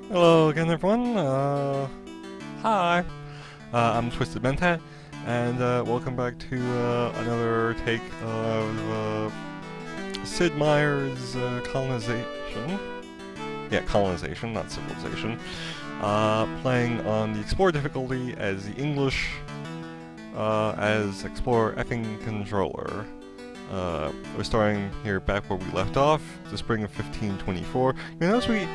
Hello again, everyone. Hi. I'm Twisted Mentat, and welcome back to another take of Sid Meier's Colonization. Yeah, Colonization, not Civilization. Playing on the Explorer difficulty as the English, as Explorer Effing Controller. We're starting here back where we left off, the spring of 1524. You notice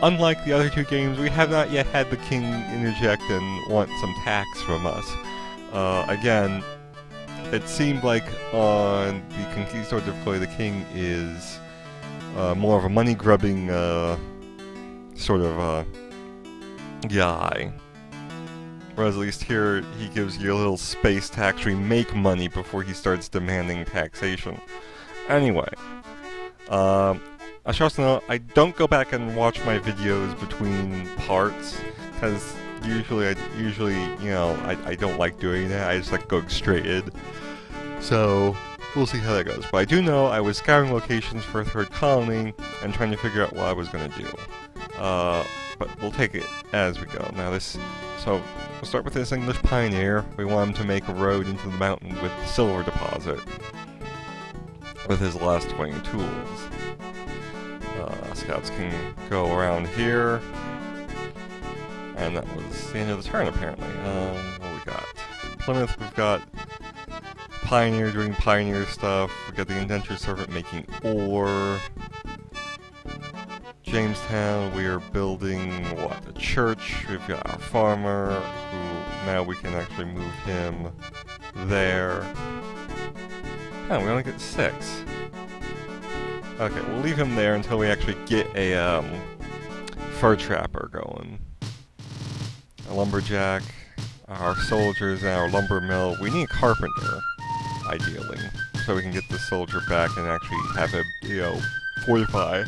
unlike the other two games, we have not yet had the king interject and want some tax from us. Again, it seemed like on the Conquistador difficulty, the king is more of a money-grubbing sort of guy. Whereas at least here, he gives you a little space to actually make money before he starts demanding taxation. Anyway, I should also know, I don't go back and watch my videos between parts, because usually, I don't like doing that. I just like going straight in. So, we'll see how that goes. But I do know I was scouring locations for a third colony and trying to figure out what I was going to do. But we'll take it as we go. So we'll start with this English pioneer. We want him to make a road into the mountain with the silver deposit with his last 20 tools. Scouts can go around here. And that was the end of the turn, apparently. What we got? Plymouth, we've got Pioneer doing Pioneer stuff. We've got the Indentured Servant making ore. Jamestown, we are building, a church. We've got our farmer, who now we can actually move him there. Oh, we only get 6. Okay, we'll leave him there until we actually get a fur trapper going. A lumberjack, our soldiers, and our lumber mill. We need a carpenter, ideally, so we can get the soldier back and actually have him, fortify.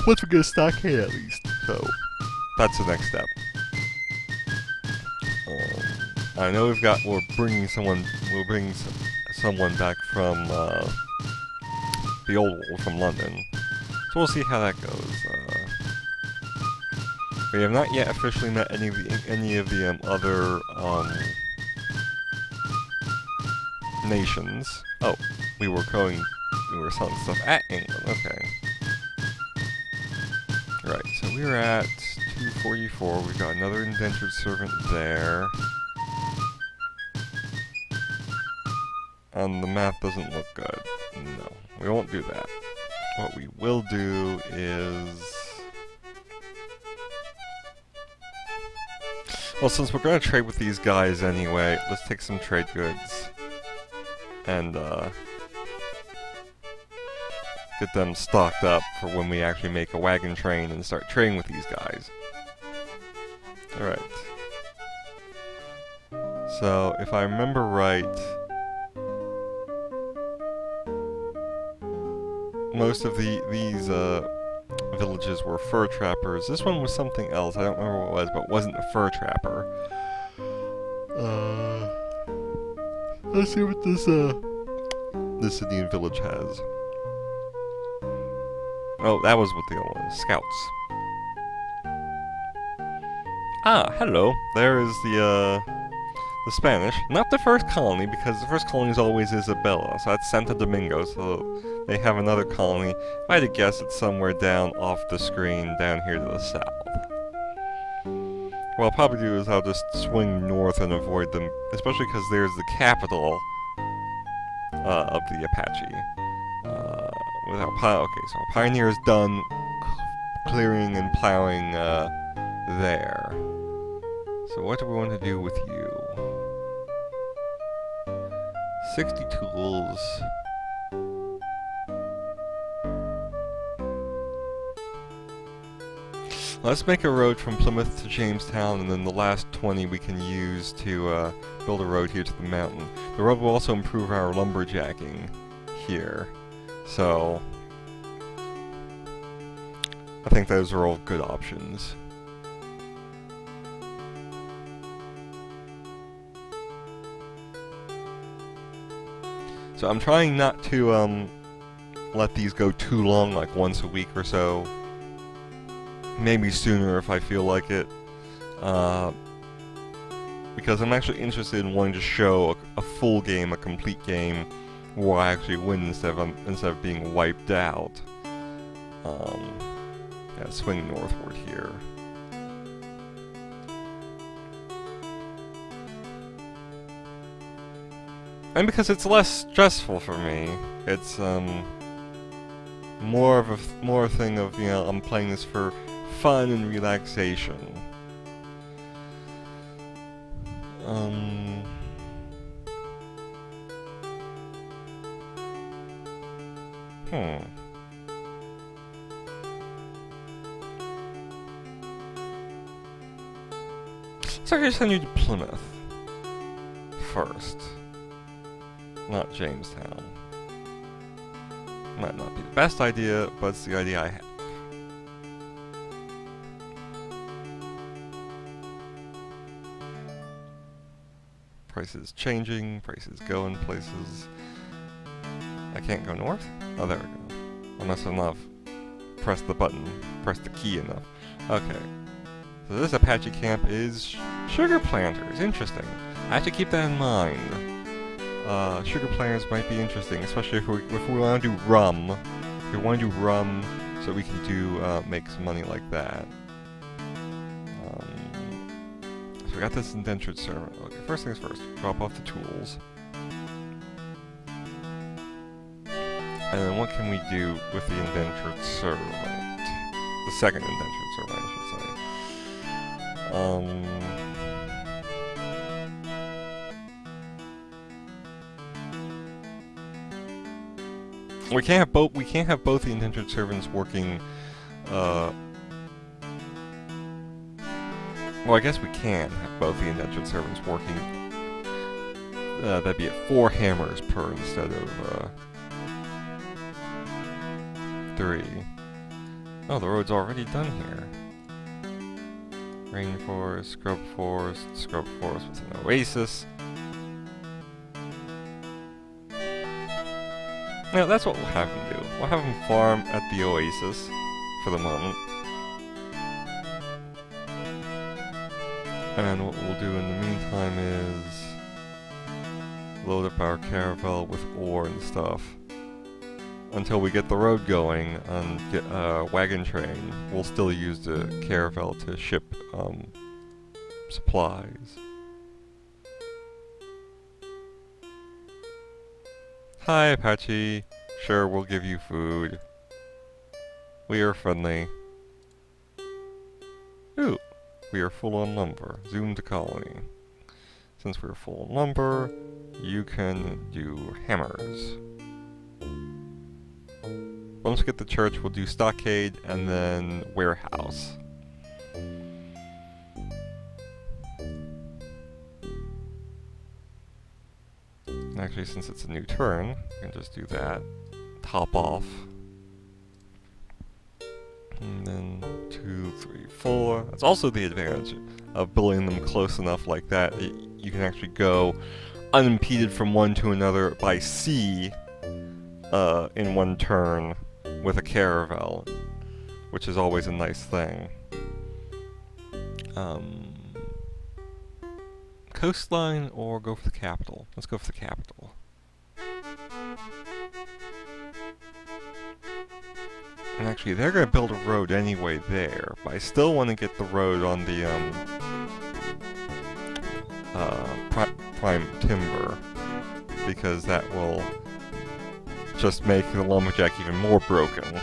Once we get a stockade, at least. So that's the next step. I know we're bringing someone back from the old wall from London. So we'll see how that goes. We have not yet officially met any of the other nations. Oh, we were selling stuff at England. Okay. Right, so we're at 244. We've got another indentured servant there. And the map doesn't look good. No, we won't do that. What we will do is... Well, since we're going to trade with these guys anyway, let's take some trade goods. And, get them stocked up for when we actually make a wagon train and start trading with these guys. Alright. So, if I remember right, most of these villages were fur trappers. This one was something else. I don't remember what it was, but it wasn't a fur trapper. Let's see what this Indian village has. Oh, that was what the other one was. Scouts. Ah, hello. There is the Spanish. Not the first colony, because the first colony is always Isabella, so that's Santo Domingo, so they have another colony. If I had to guess, it's somewhere down off the screen, down here to the south. What I'll probably do is I'll just swing north and avoid them, especially because there's the capital of the Apache. Okay, so our pioneer is done clearing and plowing there. So what do we want to do with you? 60 tools. Let's make a road from Plymouth to Jamestown, and then the last 20 we can use to build a road here to the mountain. The road will also improve our lumberjacking here. So, I think those are all good options. So I'm trying not to let these go too long, like once a week or so. maybe sooner if I feel like it. Because I'm actually interested in wanting to show a full game, a complete game, where I actually win instead of being wiped out. Yeah, swing northward here. And because it's less stressful for me, it's more a thing of, you know, I'm playing this for fun and relaxation. So I guess I need Plymouth first, not Jamestown. Might not be the best idea, but it's the idea I have. Prices changing, prices going places. I can't go north? Oh, there we go. Unless enough. Press the button. Press the key enough. Okay. So this Apache camp is sugar planters. Interesting. I have to keep that in mind. Sugar planters might be interesting, especially if we want to do rum. If we want to do rum, so we can do make some money like that. So we got this indentured servant. Okay, first things first. Drop off the tools. And then what can we do with the indentured servant? The second indentured servant, I should say. We can't have both the indentured servants working. Well, I guess we can have both the indentured servants working. That'd be at 4 hammers per instead of 3. Oh, the road's already done here. Rainforest, scrub forest with an oasis. Now that's what we'll have him do. We'll have him farm at the oasis for the moment. And what we'll do in the meantime is load up our caravel with ore and stuff. Until we get the road going and get a wagon train, we'll still use the caravel to ship supplies. Hi, Apache. Sure, we'll give you food. We are friendly. Ooh, we are full on lumber. Zoom to colony. Since we're full on lumber, you can do hammers. Once we get the church, we'll do stockade and then warehouse. Actually, since it's a new turn, we can just do that. Top off. And then 2, 3, 4. That's also the advantage of building them close enough like that. You can actually go unimpeded from one to another by sea in one turn with a caravel, which is always a nice thing. Coastline or go for the capital? Let's go for the capital. And actually, they're going to build a road anyway there, but I still want to get the road on the prime timber, because that will just make the lumberjack even more broken.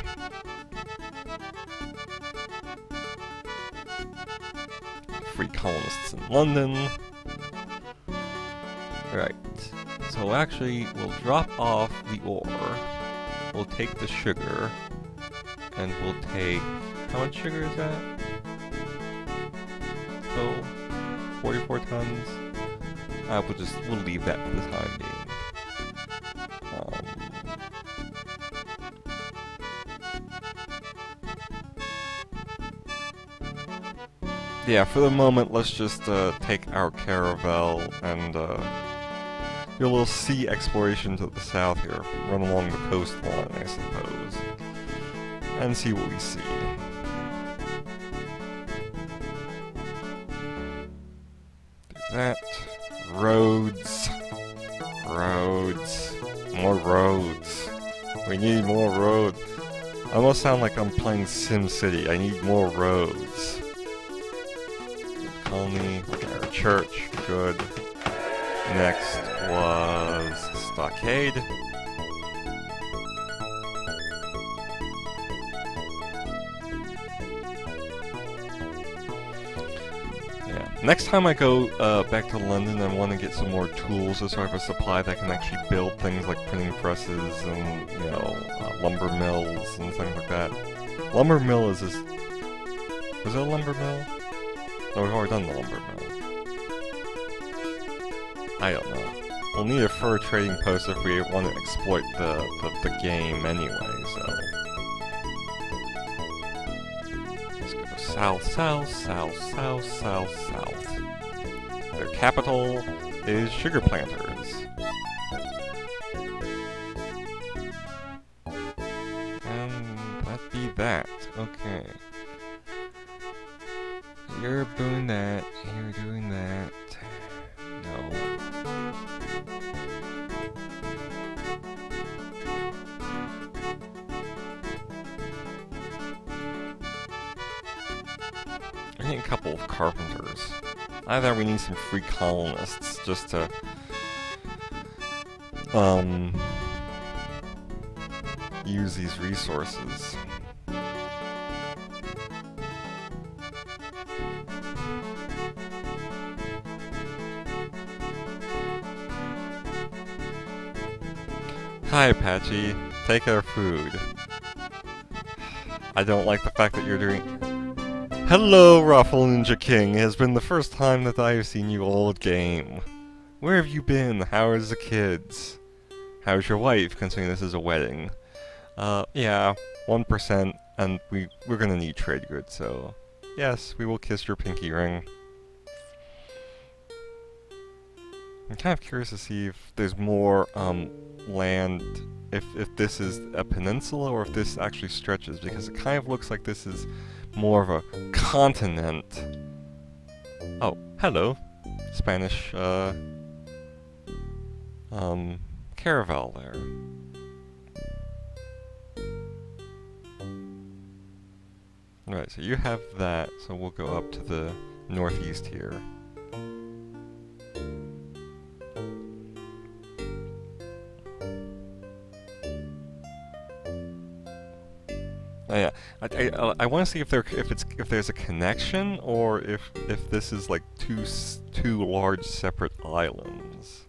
Free colonists in London. Right. So actually, we'll drop off the ore. We'll take the sugar. And we'll take... How much sugar is that? So, 44 tons. We'll leave that for the time being. Yeah, for the moment, let's just take our caravel and do a little sea exploration to the south here. Run along the coastline, I suppose. And see what we see. that. Roads. Roads. More roads. We need more roads. I almost sound like I'm playing SimCity. I need more roads. Colony, our church, good. Next was stockade. Yeah. Next time I go back to London, I want to get some more tools so I have a supply that can actually build things like printing presses and, you know, lumber mills and things like that. Lumber mill is this... Was it a lumber mill? No, we've already done the lumber mill. I don't know. We'll need a fur trading post if we want to exploit the game anyway, so... Let's go south, south, south, south, south, south. Their capital is sugar planters. And that'd be that. Okay. You're doing that, you're doing that. No. I need a couple of carpenters. Either we need some free colonists just to use these resources. Hi, Apache. Take our food. I don't like the fact that you're doing... Hello, Raffle Ninja King. It has been the first time that I have seen you old game. Where have you been? How is the kids? How's your wife, considering this is a wedding? Yeah, 1%, and we're gonna need trade goods, so... Yes, we will kiss your pinky ring. I'm kind of curious to see if there's more, land, if this is a peninsula or if this actually stretches, because it kind of looks like this is more of a continent. Oh, hello. Spanish, caravel there. Alright, so you have that, so we'll go up to the northeast here. Oh, yeah, I want to see if there's a connection or if this is like two large separate islands.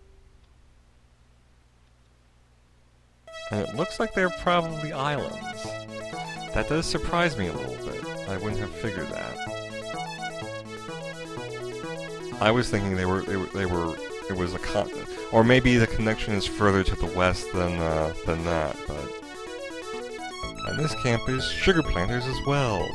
And it looks like they're probably islands. That does surprise me a little bit. I wouldn't have figured that. I was thinking it was a continent, or maybe the connection is further to the west than that, but. And this camp is sugar planters as well.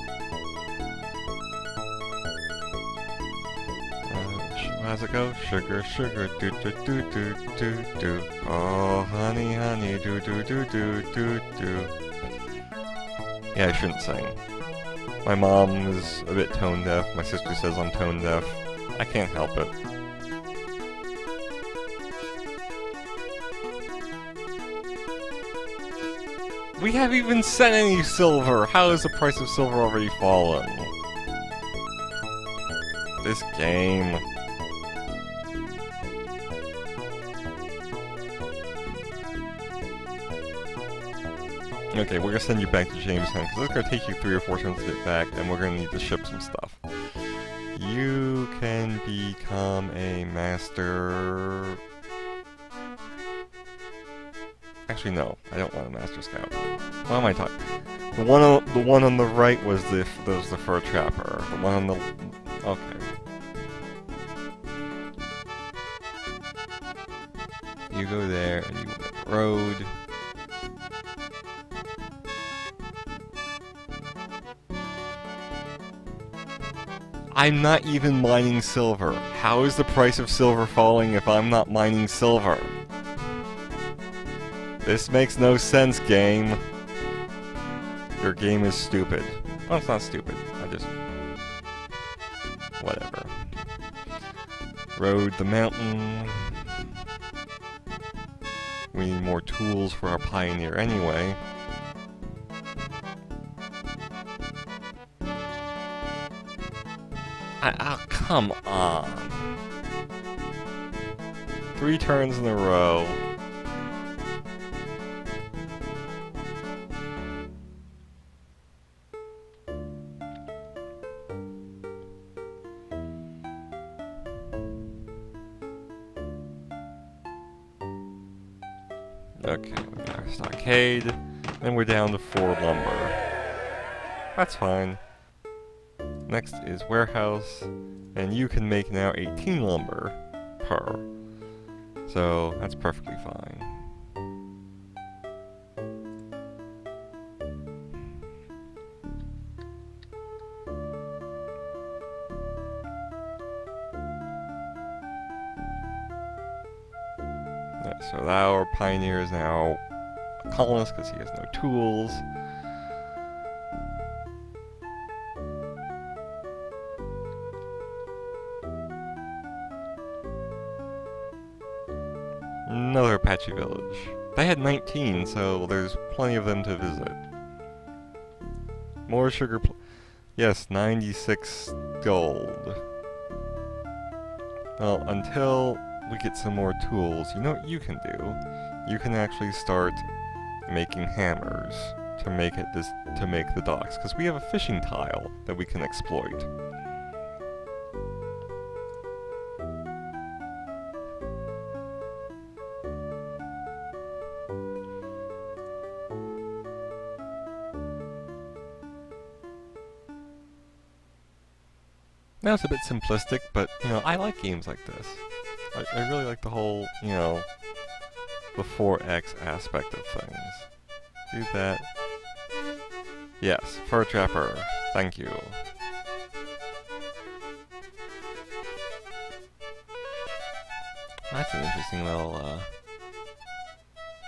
How's it go? Sugar, sugar, do do do do do do. Oh, honey, honey, do do do do do do. Yeah, I shouldn't sing. My mom is a bit tone deaf. My sister says I'm tone deaf. I can't help it. We haven't even sent any silver! How has the price of silver already fallen? This game. Okay, we're gonna send you back to Jamestown, because it's gonna take you 3 or 4 turns to get back, and we're gonna need to ship some stuff. You can become a master... Actually, no. I don't want a Master Scout. What am I talking? The one on the right was the fur trapper. The one on the... Okay. You go there, and you make a road. I'm not even mining silver. How is the price of silver falling if I'm not mining silver? This makes no sense, game. Your game is stupid. Well, it's not stupid. I just... Whatever. Rode the mountain. We need more tools for our pioneer anyway. Oh, come on. 3 turns in a row. Okay, we got our stockade, and we're down to 4 lumber. That's fine. Next is warehouse, and you can make now 18 lumber per. So that's perfectly fine. Yeah, so our pioneer is now a colonist because he has no tools. Another Apache village. They had 19, so there's plenty of them to visit. More sugar yes, 96 gold. Well, until we get some more tools, you know what you can do? You can actually start making hammers to make the docks, because we have a fishing tile that we can exploit. Now it's a bit simplistic, but, you know, I like games like this. I really like the whole, you know, the 4X aspect of things. Do that. Yes, fur trapper. Thank you. That's an interesting little,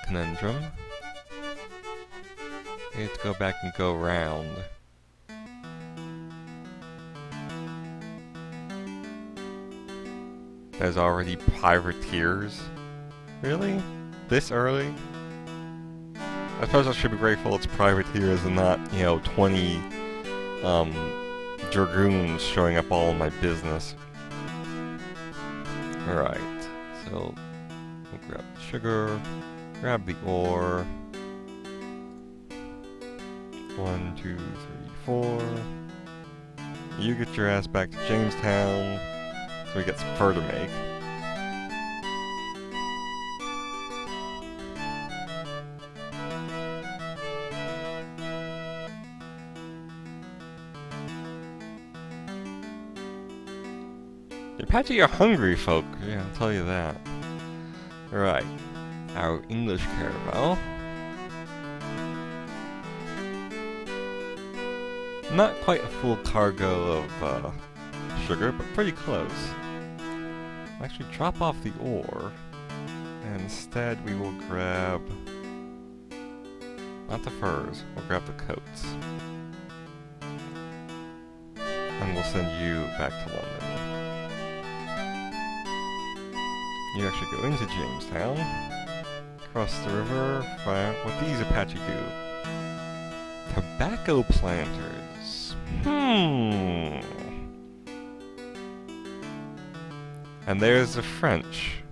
conundrum. We have to go back and go round. There's already privateers? Really? This early? I suppose I should be grateful it's privateers and not, you know, 20 dragoons showing up all in my business. Alright, so we'll grab the sugar, grab the ore. 1, 2, 3, 4. You get your ass back to Jamestown. So we get some fur to make. The Apache are hungry folk, yeah, I'll tell you that. Right, our English caravel. Not quite a full cargo of sugar, but pretty close. We'll actually drop off the ore, and instead we will grab, not the furs, we'll grab the coats. And we'll send you back to London. You actually go into Jamestown, cross the river, find what these Apache do. Tobacco planters. And there's the French.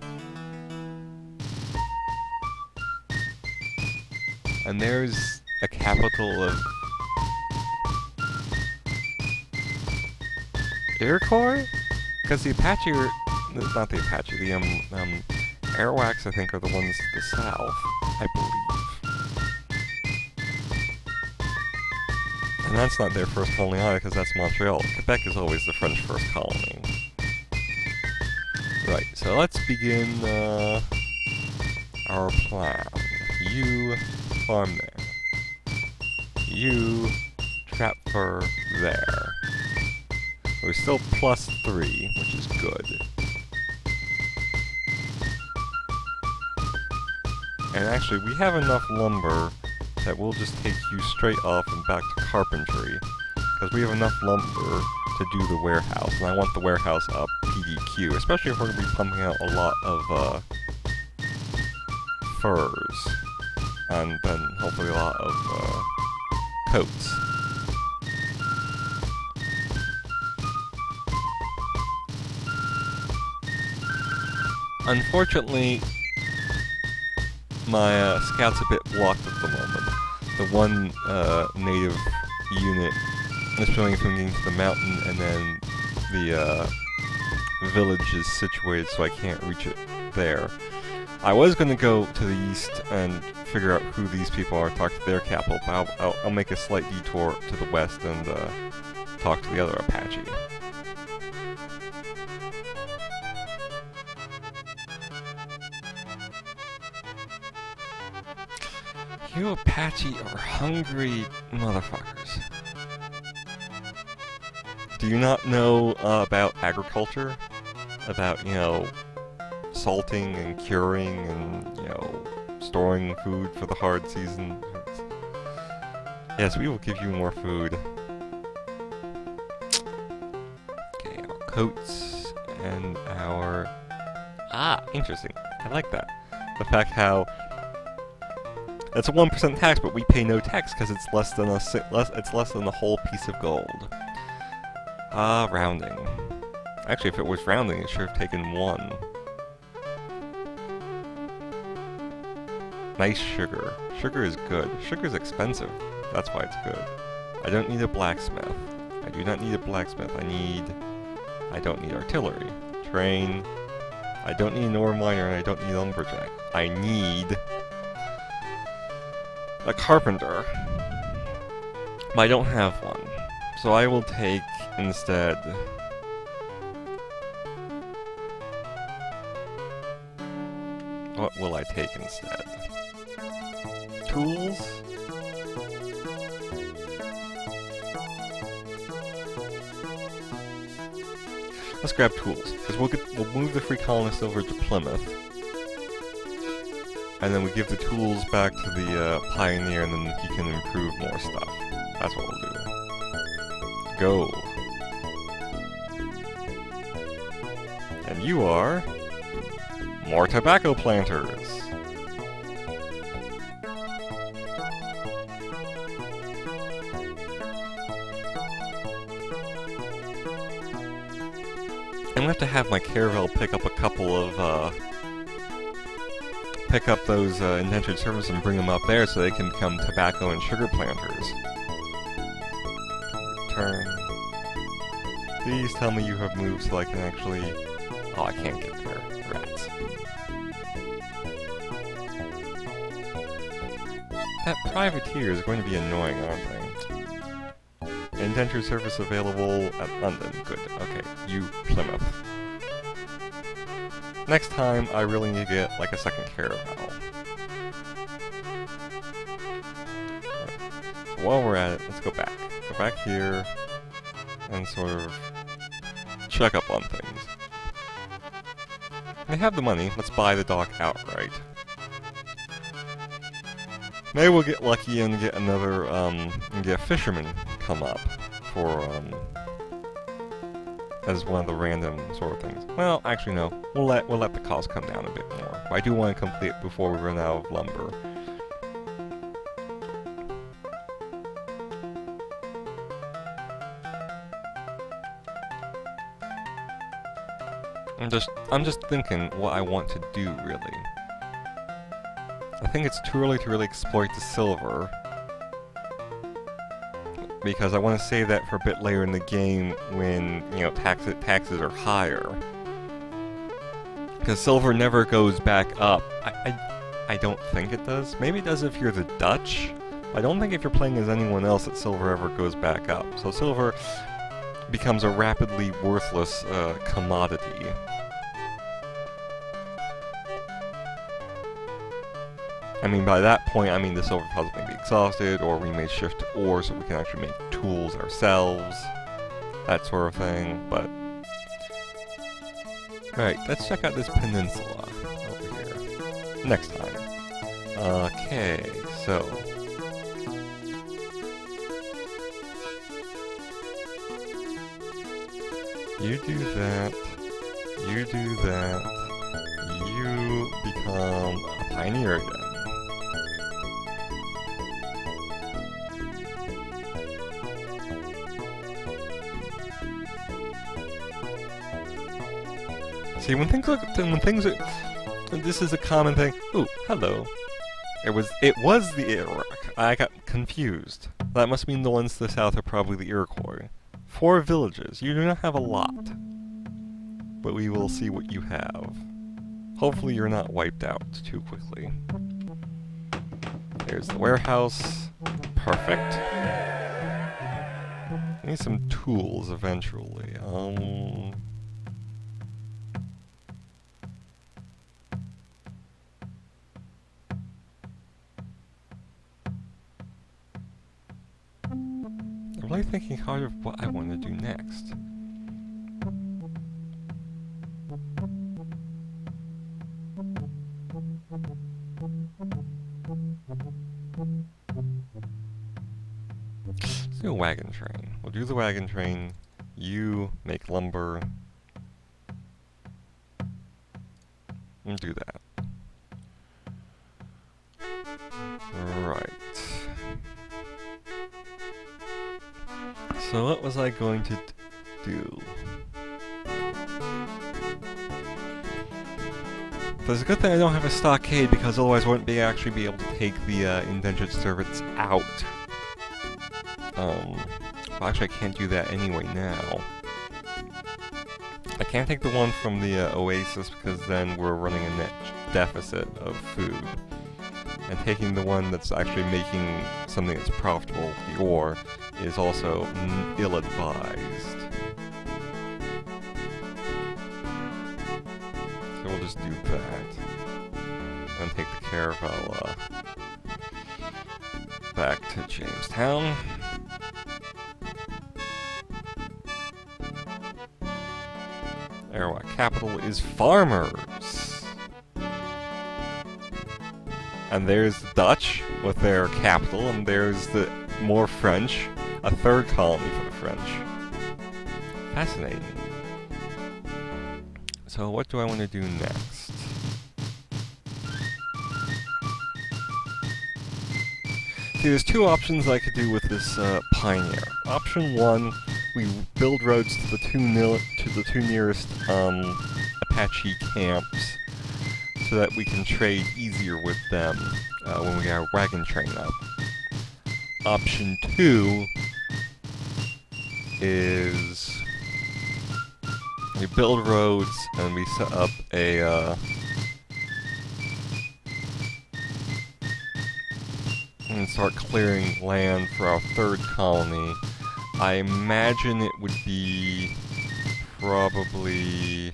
And there's a capital of Iroquois? Because the Apache are, not the Apache, the Arawaks I think are the ones to the south, I believe. And that's not their first colony either, because that's Montreal. Quebec is always the French first colony. Right, so let's begin our plan. You farm there. You trap fur there. We're still +3, which is good. And actually, we have enough lumber that we'll just take you straight off and back to carpentry. because we have enough lumber to do the warehouse, and I want the warehouse up PDQ, especially if we're going to be pumping out a lot of furs, and then hopefully a lot of coats. Unfortunately, my scout's a bit blocked at the moment. The one native unit is going from getting to the mountain, and then the village is situated so I can't reach it there. I was going to go to the east and figure out who these people are, talk to their capital, but I'll make a slight detour to the west and talk to the other Apache. You Apache are hungry motherfuckers. Do you not know about agriculture? About, you know, salting and curing and, you know, storing food for the hard season? Yes, we will give you more food. Okay, our coats and our... Ah, interesting. I like that. The fact how that's a 1% tax, but we pay no tax because it's less than a whole piece of gold. Rounding. Actually, if it was rounding, it should have taken 1. Nice sugar. Sugar is good. Sugar is expensive. That's why it's good. I don't need a blacksmith. I do not need a blacksmith. I don't need artillery. Train. I don't need an ore miner, and I don't need a lumberjack. I need a carpenter. But I don't have one. So I will take, instead, what will I take instead? Tools? Let's grab tools, because we'll move the free colonists over to Plymouth. And then we give the tools back to the pioneer, and then he can improve more stuff. That's what we'll do. Go. And you are... more tobacco planters. I'm gonna have to have my caravel pick up a couple of, pick up those indentured servants and bring them up there so they can become tobacco and sugar planters. Turn. Please tell me you have moved so I can actually... Oh, I can't get there. Rats. That privateer is going to be annoying, aren't they? Indentured service available at London. Good. Okay, you Plymouth. Next time, I really need to get, like, a second caravel. So while we're at it, let's go back. Go back here, and sort of check up on things. We have the money, let's buy the dock outright. Maybe we'll get lucky and get another, and get a fisherman come up for, as one of the random sort of things. Well, actually no, we'll let the cost come down a bit more. But I do want to complete it before we run out of lumber. I'm just thinking what I want to do, really. I think it's too early to really exploit the silver, because I want to save that for a bit later in the game when, you know, taxes are higher. Because silver never goes back up. I don't think it does. Maybe it does if you're the Dutch. I don't think if you're playing as anyone else that silver ever goes back up. So silver becomes a rapidly worthless commodity. I mean, by that point, I mean the silver deposit may be exhausted, or we may shift to ore so we can actually make tools ourselves, that sort of thing, but... Alright, let's check out this peninsula over here. Next time. Okay, so... You do that. You do that. You become a pioneer again. See, when things are, this is a common thing. Ooh, hello. It was the Iraq. I got confused. That must mean the ones to the south are probably the Iroquois. 4 villages. You do not have a lot. But we will see what you have. Hopefully you're not wiped out too quickly. There's the warehouse. Perfect. I need some tools eventually. I'm really thinking hard of what I want to do next. Let's do a wagon train. We'll do the wagon train. You make lumber. And do that. Right. So what was I going to do? But it's a good thing I don't have a stockade, because otherwise I wouldn't actually be able to take the indentured servants out. Well, actually I can't do that anyway now. I can't take the one from the oasis, because then we're running a net deficit of food. And taking the one that's actually making something that's profitable, the ore, is also ill-advised. So we'll just do that. And take the caravel back to Jamestown. Our capital is farmers. And there's the Dutch with their capital, and there's the more French, a third colony for the French. Fascinating. So what do I want to do next? See, there's 2 options I could do with this pioneer. Option 1, we build roads to the two nearest Apache camps, so that we can trade easier with them when we get our wagon train up. Option 2 is we build roads and we set up a and start clearing land for our 3rd colony. I imagine it would be probably...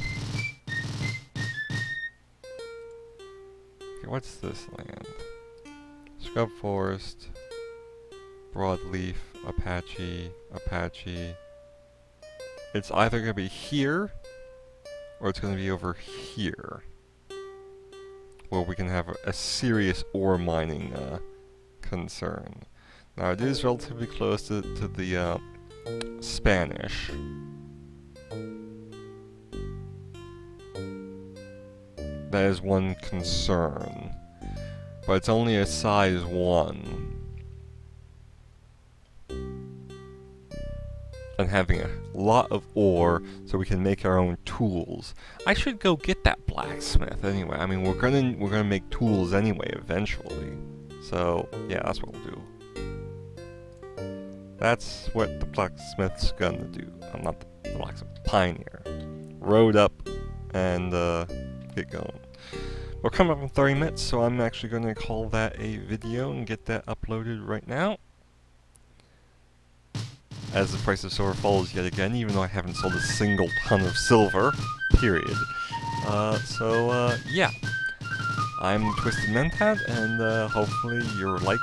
Okay, what's this land? Scrub forest, broadleaf, Apache. It's either going to be here, or it's going to be over here, where we can have a serious ore mining concern. Now it is relatively close to the Spanish. That is one concern, but it's only a size 1. And having a lot of ore so we can make our own tools. I should go get that blacksmith anyway. I mean, we're gonna make tools anyway eventually. So yeah, that's what we'll do. That's what the blacksmith's gonna do. I'm not the blacksmith, pioneer. Road up and get going. We're coming up in 30 minutes, so I'm actually gonna call that a video and get that uploaded right now. As the price of silver falls yet again, even though I haven't sold a single ton of silver, period. Yeah. I'm Twisted Mentat, and hopefully you'll like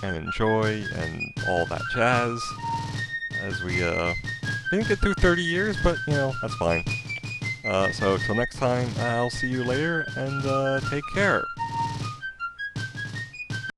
and enjoy and all that jazz. As we didn't get through 30 years, but you know, that's fine. So till next time, I'll see you later, and take care.